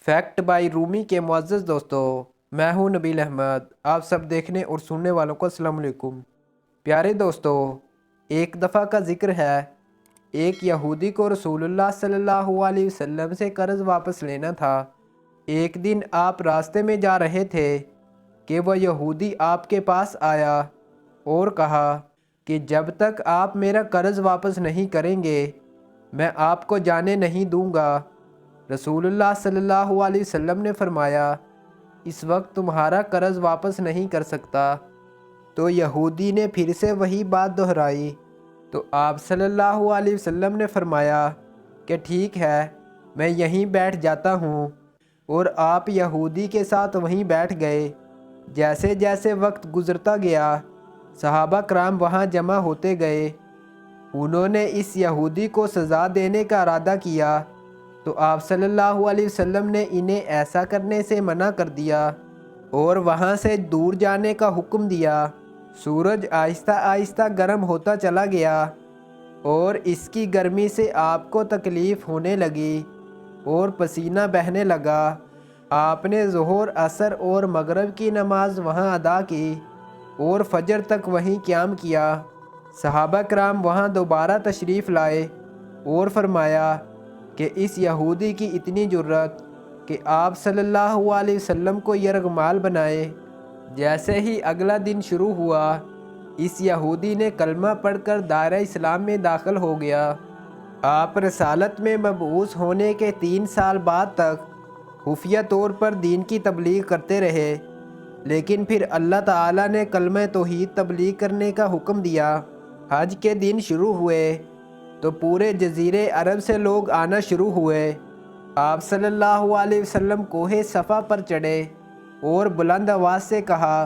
Fact bye Rumi के मुअज़्ज़ज़ दोस्तों, मैं हूं नबील अहमद। आप सब देखने और सुनने वालों को अस्सलाम वालेकुम। प्यारे दोस्तों, एक दफ़ा का ज़िक्र है, एक यहूदी को रसूलुल्लाह सल्लल्लाहु अलैहि वसल्लम से कर्ज़ वापस लेना था। एक दिन आप रास्ते में जा रहे थे कि वह यहूदी आपके पास आया और कहा कि जब तक आप मेरा कर्ज़ वापस नहीं करेंगे मैं आपको जाने नहीं दूंगा। रसूलुल्लाह सल्लल्लाहु अलैहि वसल्लम ने फरमाया, इस वक्त तुम्हारा कर्ज़ वापस नहीं कर सकता। तो यहूदी ने फिर से वही बात दोहराई तो आप सल्लल्लाहु अलैहि वसल्लम ने फरमाया कि ठीक है, मैं यहीं बैठ जाता हूँ। और आप यहूदी के साथ वहीं बैठ गए। जैसे जैसे वक्त गुज़रता गया सहाबा कराम वहाँ जमा होते गए। उन्होंने इस यहूदी को सज़ा देने का इरादा किया तो आप सल्लल्लाहु अलैहि वसल्लम ने इन्हें ऐसा करने से मना कर दिया और वहाँ से दूर जाने का हुक्म दिया। सूरज आहिस्ता आहिस्ता गर्म होता चला गया और इसकी गर्मी से आपको तकलीफ़ होने लगी और पसीना बहने लगा। आपने ज़ोहर, असर और मगरिब की नमाज वहाँ अदा की और फजर तक वहीं क़याम किया। सहाबा कराम वहाँ दोबारा तशरीफ़ लाए और फरमाया कि इस यहूदी की इतनी जुर्रत कि आप सल्लल्लाहु अलैहि वसल्लम को यरगमाल बनाए। जैसे ही अगला दिन शुरू हुआ इस यहूदी ने कलमा पढ़कर दायरा इस्लाम में दाखिल हो गया। आप रसालत में मबऊस होने के 3 साल बाद तक खुफिया तौर पर दीन की तबलीग करते रहे, लेकिन फिर अल्लाह ताला ने कलमा तौहीद तबलीग करने का हुक्म दिया। हज के दिन शुरू हुए तो पूरे जजीरे अरब से लोग आना शुरू हुए। आप सल्लल्लाहु अलैहि वसल्लम कोहे सफ़ा पर चढ़े और बुलंद आवाज़ से कहा,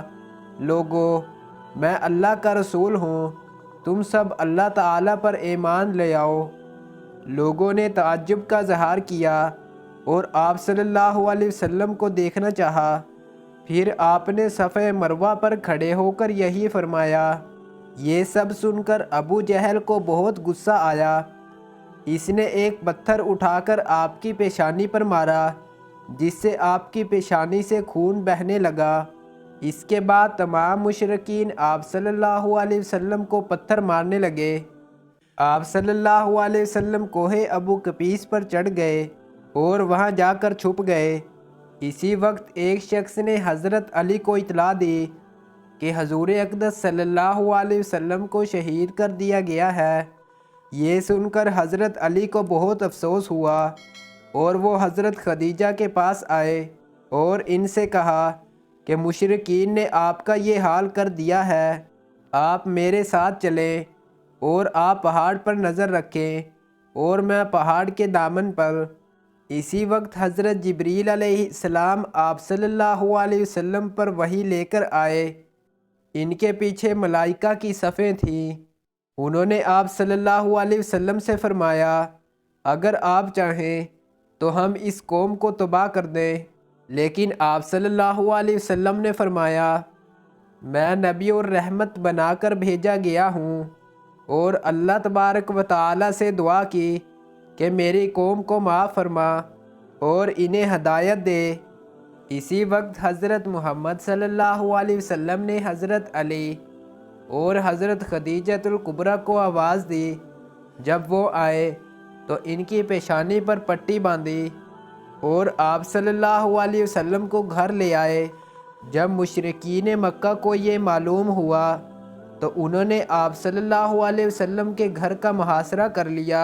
लोगों, मैं अल्लाह का रसूल हूँ, तुम सब अल्लाह ताला पर ईमान ले आओ। लोगों ने ताज्जुब का इज़हार किया और आप सल्लल्लाहु अलैहि वसल्लम को देखना चाहा। फिर आपने सफ़े मरवा पर खड़े होकर यही फरमाया। ये सब सुनकर अबू जहल को बहुत गुस्सा आया। इसने एक पत्थर उठाकर आपकी पेशानी पर मारा जिससे आपकी पेशानी से खून बहने लगा। इसके बाद तमाम मुशरिकीन आप सल्लल्लाहु अलैहि वसल्लम को पत्थर मारने लगे। आप सल्लल्लाहु अलैहि वसल्लम कोहे अबू कपीस पर चढ़ गए और वहां जाकर छुप गए। इसी वक्त एक शख्स ने हज़रत अली को इतला दी कि हजूर अक़दस सल्लल्लाहु अलैहि वसल्लम को शहीद कर दिया गया है। ये सुनकर हज़रत अली को बहुत अफसोस हुआ और वो हज़रत खदीजा के पास आए और इनसे कहा कि मुशरिकीन ने आपका ये हाल कर दिया है, आप मेरे साथ चलें और आप पहाड़ पर नज़र रखें और मैं पहाड़ के दामन पर। इसी वक्त हज़रत जिब्रील अलैहिस्सलाम आप सल्लल्लाहु अलैहि वसल्लम पर वही लेकर आए। इनके पीछे मलाइका की सफ़ें थीं। उन्होंने आप सल्लल्लाहु अलैहि वसल्लम से फरमाया, अगर आप चाहें तो हम इस कौम को तबाह कर दें। लेकिन आप सल्लल्लाहु अलैहि वसल्लम ने फरमाया, मैं नबी और रहमत बनाकर भेजा गया हूँ। और अल्लाह तबारक व तआला से दुआ की कि मेरी कौम को माफ़ फरमा और इन्हें हदायत दे। इसी वक्त हज़रत मोहम्मद सल्लल्लाहु अलैहि वसल्लम ने हज़रत अली और हज़रत खदीजतुल कुबरा को आवाज़ दी। जब वो आए तो इनकी पेशानी पर पट्टी बांधी और आप सल्लल्लाहु अलैहि वसल्लम को घर ले आए। जब मुशरिकीन मक्का को ये मालूम हुआ तो उन्होंने आप सल्लल्लाहु अलैहि वसल्लम के घर का मुहासरा कर लिया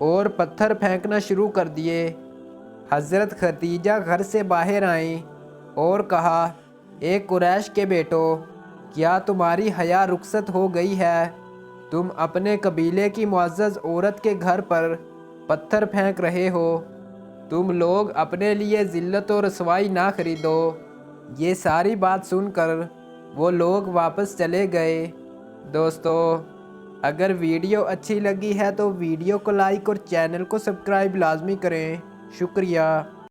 और पत्थर फेंकना शुरू कर दिए। हज़रत खदीजा घर से बाहर आईं और कहा, ए कुरैश के बेटो, क्या तुम्हारी हया रुखसत हो गई है? तुम अपने कबीले की मुअज़्ज़ज़ औरत के घर पर पत्थर फेंक रहे हो। तुम लोग अपने लिए ज़िल्लत और रसवाई ना खरीदो। ये सारी बात सुनकर वो लोग वापस चले गए। दोस्तों, अगर वीडियो अच्छी लगी है तो वीडियो को लाइक और चैनल को सब्सक्राइब लाजमी करें। शुक्रिया।